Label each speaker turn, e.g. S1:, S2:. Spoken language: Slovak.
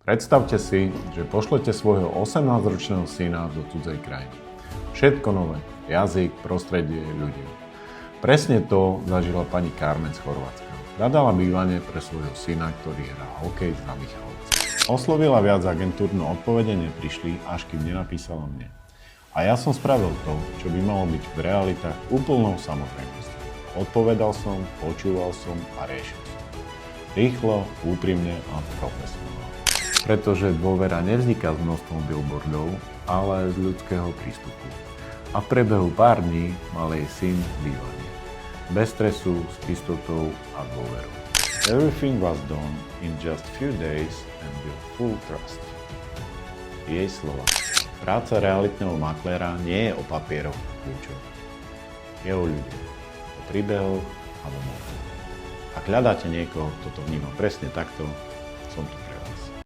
S1: Predstavte si, že pošlete svojho 18-ročného syna do cudzej krajiny. Všetko nové. Jazyk, prostredie, ľudia. Presne to zažila pani Carmen z Chorvátska. Hľadala bývanie pre svojho syna, ktorý hrá hokej za Michalovce. Oslovila viac agentúr, no odpovede neprišli, až kým nenapísala mne. A ja som spravil to, čo by malo byť v realitách úplnou samozrejmosťou. Odpovedal som, počúval som a riešil som. Rýchlo, úprimne a profesionálne. Pretože dôvera nevzniká s množstvom billboardov, ale z ľudského prístupu. A v priebehu pár dní mal jej syn bývanie. Bez stresu, s istotou a dôverou. Everything was done in just few days and with full trust. Jej slova. Práca realitného makléra nie je o papieroch a kľúčoch. Je o ľuďoch, o príbehoch a domoch. Ak hľadáte niekoho, kto to vníma presne takto, som tu.